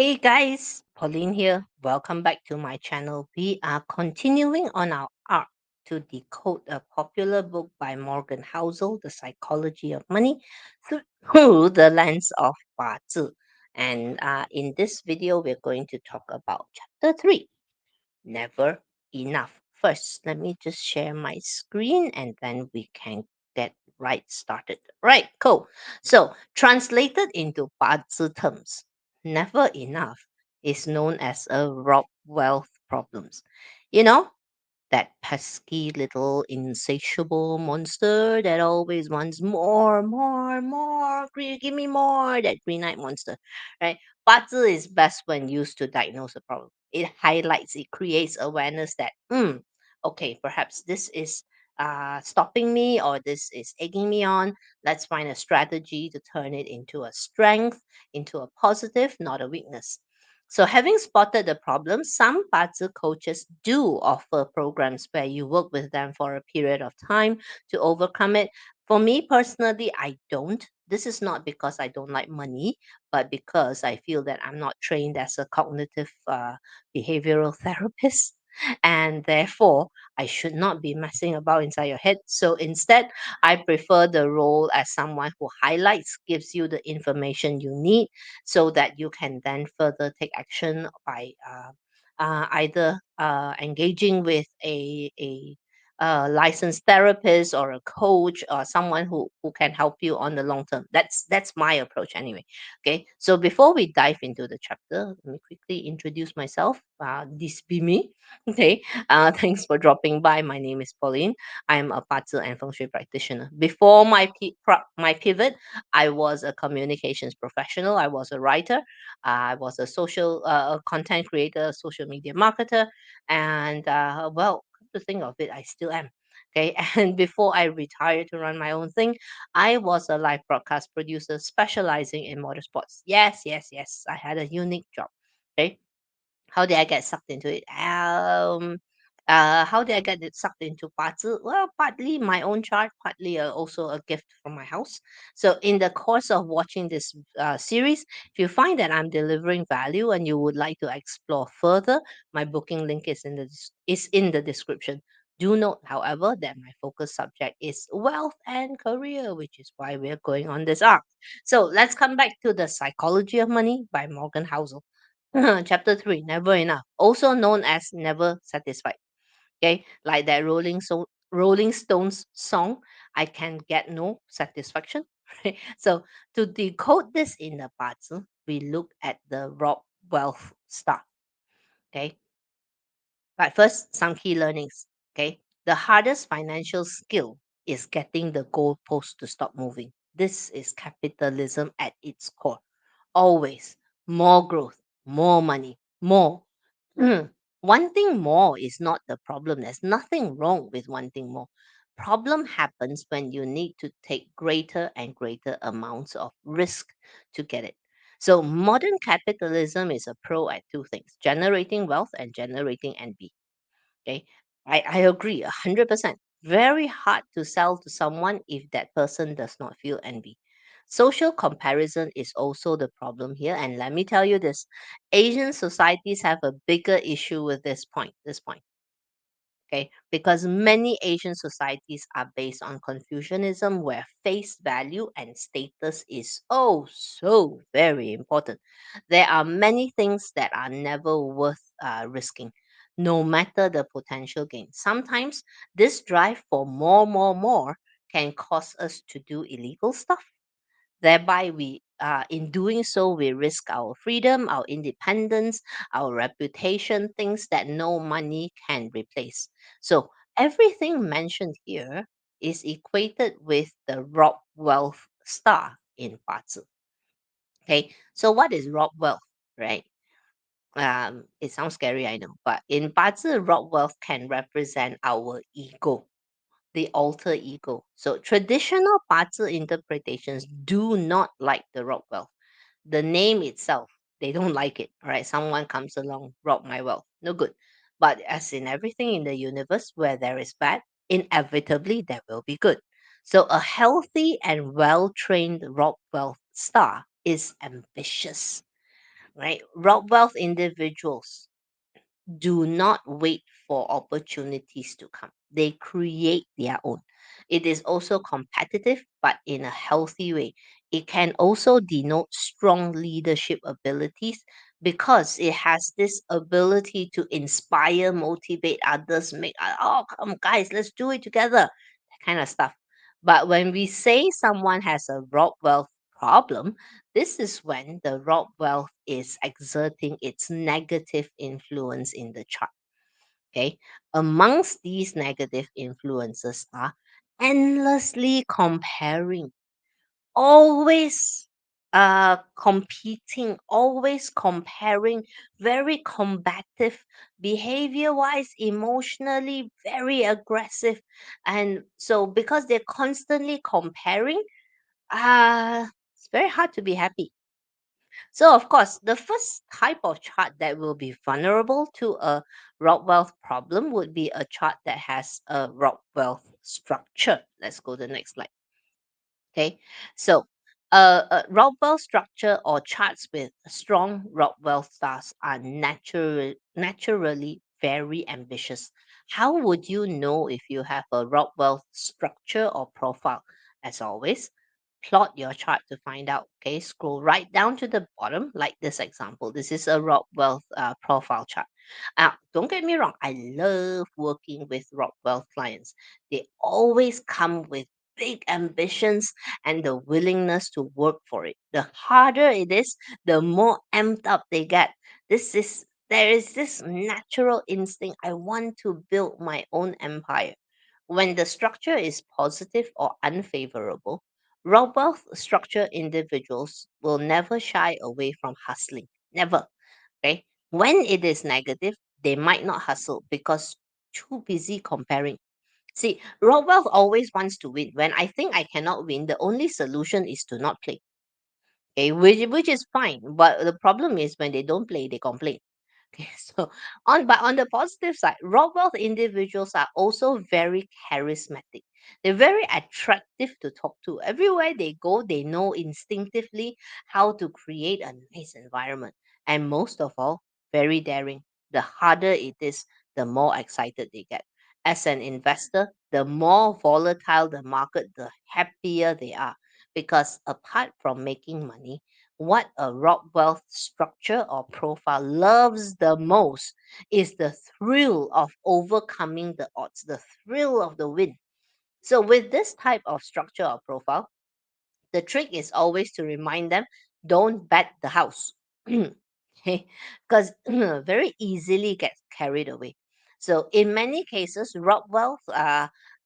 Hey guys, Pauline here. Welcome back to my channel. We are continuing on our arc to decode a popular book by Morgan Housel, The Psychology of Money, through the lens of Bazi. And in this video, we're going to talk about chapter 3, Never Enough. First, let me just share my screen and then we can get right started. Right, cool. So, translated into Bazi terms, never enough is known as a rob wealth problems. You know, that pesky little insatiable monster that always wants more, more, more. Give me more. That green eyed monster, right? Bazi is best when used to diagnose a problem. It highlights, it creates awareness that, okay, perhaps this is stopping me or this is egging me on. Let's find a strategy to turn it into a strength, into a positive, not a weakness. So, having spotted the problem, some Bazi coaches do offer programs where you work with them for a period of time to overcome it. For me personally, I don't. This is not because I don't like money, but because I feel that I'm not trained as a cognitive behavioral therapist. And therefore, I should not be messing about inside your head. So instead, I prefer the role as someone who highlights, gives you the information you need so that you can then further take action by either engaging with a licensed therapist or a coach or someone who can help you on the long term. That's my approach anyway. Okay, so before we dive into the chapter, let me quickly introduce myself. This be me. Okay, thanks for dropping by. My name is Pauline. I'm a Patsu and Feng Shui practitioner. Before my pivot, I was a communications professional. I was a writer. I was a social content creator, social media marketer, and well, come to think of it, I still am. Okay, and before I retired to run my own thing, I was a live broadcast producer specializing in motorsports. Yes, yes, yes, I had a unique job. Okay, how did I get sucked into it? How did I get it sucked into Bazi? Well, partly my own chart, partly also a gift from my house. So, in the course of watching this series, if you find that I'm delivering value and you would like to explore further, my booking link is in the description. Do note, however, that my focus subject is wealth and career, which is why we're going on this arc. So let's come back to the Psychology of Money by Morgan Housel. Chapter 3, Never Enough, also known as Never Satisfied. Okay, like that Rolling Stones song, I can get no satisfaction. Right? So to decode this in the parts, we look at the Rob Wealth star. Okay, but first, some key learnings. Okay, the hardest financial skill is getting the goalpost to stop moving. This is capitalism at its core. Always more growth, more money, more. Wanting more is not the problem. There's nothing wrong with wanting more. Problem happens when you need to take greater and greater amounts of risk to get it. So modern capitalism is a pro at two things: generating wealth and generating envy. Okay. I agree 100%. Very hard to sell to someone if that person does not feel envy. Social comparison is also the problem here. And let me tell you this: Asian societies have a bigger issue with this point. Okay, because many Asian societies are based on Confucianism, where face value and status is oh so very important. There are many things that are never worth risking, no matter the potential gain. Sometimes this drive for more, more, more can cause us to do illegal stuff. Thereby, in doing so, we risk our freedom, our independence, our reputation, things that no money can replace. So, everything mentioned here is equated with the Rob Wealth star in Bazi. Okay, so what is Rob Wealth, right? It sounds scary, I know, but in Bazi, Rob Wealth can represent our ego, the alter ego. So traditional Bazi interpretations do not like the rock wealth. The name itself, they don't like it. All right, someone comes along, rob my wealth, no good. But as in everything in the universe, where there is bad, inevitably there will be good. So a healthy and well trained rock wealth star is ambitious. right? Rob wealth individuals do not wait for opportunities to come. They create their own. It is also competitive, but in a healthy way. It can also denote strong leadership abilities because it has this ability to inspire, motivate others, oh, come, guys, let's do it together, that kind of stuff. But when we say someone has a rob wealth problem, this is when the rob wealth is exerting its negative influence in the chart. Okay. Amongst these negative influences are endlessly comparing, always competing, always comparing, very combative, behavior wise, emotionally, very aggressive. And so, because they're constantly comparing, it's very hard to be happy. So, of course, the first type of chart that will be vulnerable to a rock wealth problem would be a chart that has a rock wealth structure. Let's go to the next slide. Okay, so a Rockwell structure or charts with strong Rockwell stars are naturally very ambitious. How would you know if you have a Rockwell structure or profile? As always, plot your chart to find out. Okay, scroll right down to the bottom, like this example. This is a Rockwell profile chart. Don't get me wrong, I love working with Rockwell clients. They always come with big ambitions and the willingness to work for it. The harder it is, the more amped up they get. There is this natural instinct. I want to build my own empire. When the structure is positive or unfavorable, robust structure individuals will never shy away from hustling. Never. Okay. When it is negative, they might not hustle because too busy comparing. See, Rockwell always wants to win. When I think I cannot win, the only solution is to not play. Okay, which is fine. But the problem is when they don't play, they complain. Okay, so on the positive side, rock wealth individuals are also very charismatic. They're very attractive to talk to. Everywhere they go, they know instinctively how to create a nice environment. And most of all, very daring. The harder it is, the more excited they get. As an investor, the more volatile the market, the happier they are. Because apart from making money, what a rock wealth structure or profile loves the most is the thrill of overcoming the odds, the thrill of the win. So, with this type of structure or profile, the trick is always to remind them, don't bet the house. Okay, because very easily gets carried away. So in many cases, Rockwell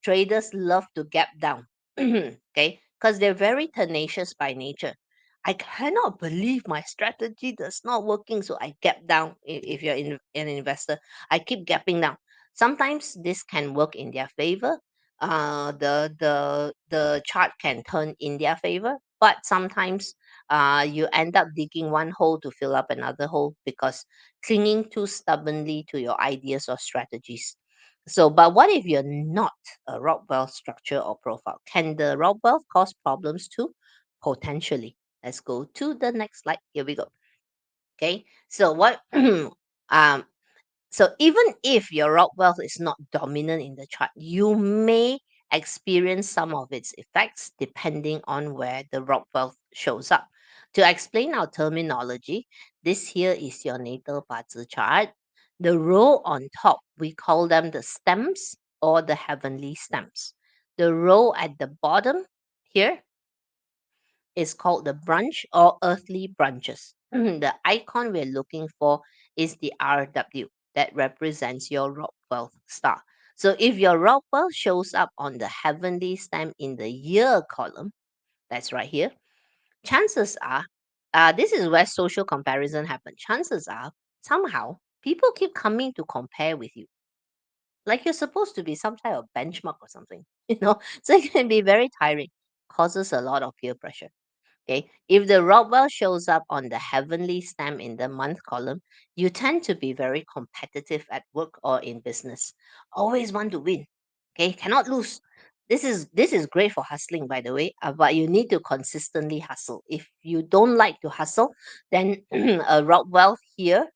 traders love to gap down. Okay, because they're very tenacious by nature. I cannot believe my strategy does not working, so I gap down. If you're an investor, I keep gapping down. Sometimes this can work in their favor. The chart can turn in their favor, but sometimes you end up digging one hole to fill up another hole because clinging too stubbornly to your ideas or strategies. So, but what if you're not a Rockwell structure or profile? Can the Rockwell cause problems too? Potentially. Let's go to the next slide. Here we go. Okay. So what um so even if your rock wealth is not dominant in the chart, you may experience some of its effects depending on where the rock wealth shows up. To explain our terminology, this here is your natal Bazi chart. The row on top, we call them the stems or the heavenly stems. The row at the bottom here is called the branch or earthly branches. The icon we're looking for is the RW that represents your rock wealth star. So if your rock wealth shows up on the heavenly stem in the year column, that's right here, chances are, this is where social comparison happens. Chances are, somehow, people keep coming to compare with you. Like you're supposed to be some type of benchmark or something, So it can be very tiring, causes a lot of peer pressure. Okay, if the Rockwell shows up on the heavenly stem in the month column, you tend to be very competitive at work or in business. Always want to win. Okay, cannot lose. This is great for hustling, by the way, but you need to consistently hustle. If you don't like to hustle, then a rob wealth here,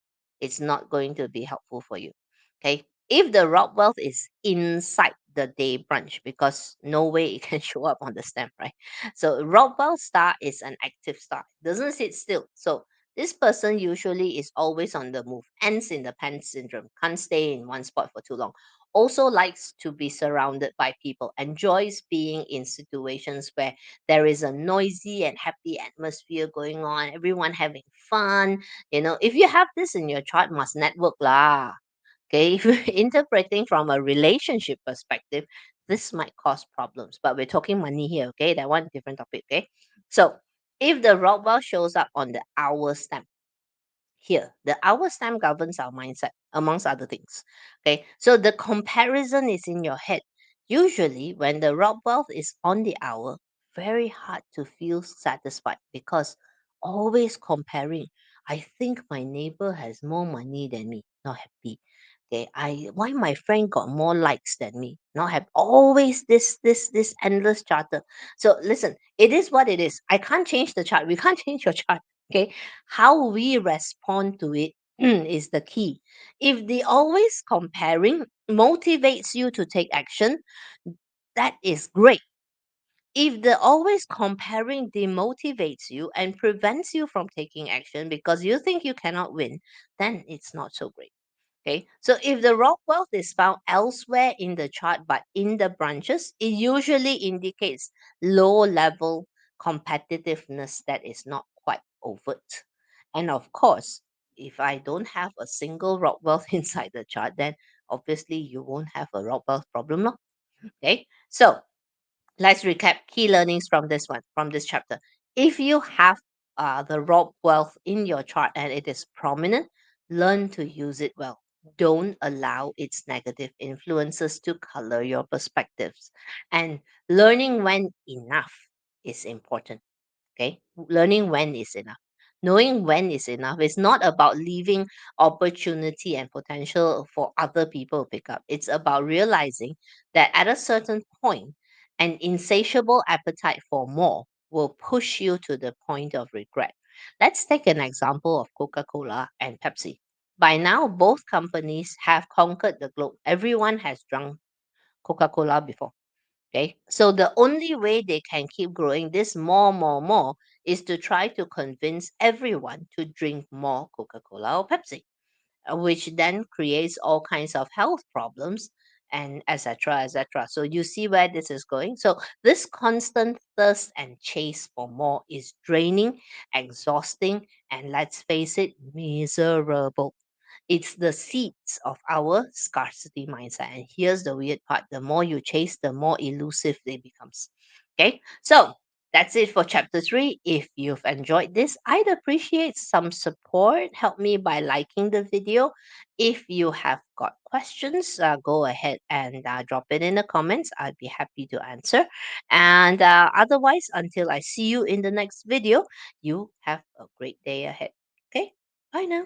it's not going to be helpful for you. Okay, if the rob wealth is inside the day branch, because no way it can show up on the stamp, right? So rob wealth star is an active star, doesn't sit still. So this person usually is always on the move, ants in the pants syndrome, can't stay in one spot for too long, also likes to be surrounded by people, enjoys being in situations where there is a noisy and happy atmosphere going on, everyone having fun. If you have this in your chart, must network lah. Okay, if you're interpreting from a relationship perspective, this might cause problems, but we're talking money here. Okay, that one different topic. Okay, so if the Rockwell shows up on the hour stamp here, the hour stamp governs our mindset, amongst other things. Okay, so the comparison is in your head. Usually, when the rob wealth is on the hour, very hard to feel satisfied because always comparing. I think my neighbor has more money than me, not happy. Okay, why my friend got more likes than me, not happy. Always this endless chatter. So listen, it is what it is. I can't change the chart. We can't change your chart. Okay, how we respond to it is the key. If the always comparing motivates you to take action, that is great. If the always comparing demotivates you and prevents you from taking action because you think you cannot win, then it's not so great. Okay, so if the rock wealth is found elsewhere in the chart but in the branches, it usually indicates low level competitiveness that is not quite overt. And of course, if I don't have a single rock wealth inside the chart, then obviously you won't have a rock wealth problem. Lor. Okay, so let's recap key learnings from this one, from this chapter. If you have the rob wealth in your chart and it is prominent, learn to use it well. Don't allow its negative influences to color your perspectives. And learning when enough is important. Okay, learning when is enough. Knowing when is enough is not about leaving opportunity and potential for other people to pick up. It's about realizing that at a certain point, an insatiable appetite for more will push you to the point of regret. Let's take an example of Coca Cola and Pepsi. By now, both companies have conquered the globe. Everyone has drunk Coca Cola before. Okay. So the only way they can keep growing this more is to try to convince everyone to drink more Coca Cola or Pepsi, which then creates all kinds of health problems and etc. etc. So you see where this is going. So this constant thirst and chase for more is draining, exhausting, and let's face it, miserable. It's the seeds of our scarcity mindset. And here's the weird part, the more you chase, the more elusive they becomes. Okay, so that's it for chapter 3. If you've enjoyed this, I'd appreciate some support. Help me by liking the video. If you have got questions, go ahead and drop it in the comments. I'd be happy to answer. And otherwise, until I see you in the next video, you have a great day ahead. Okay, bye now.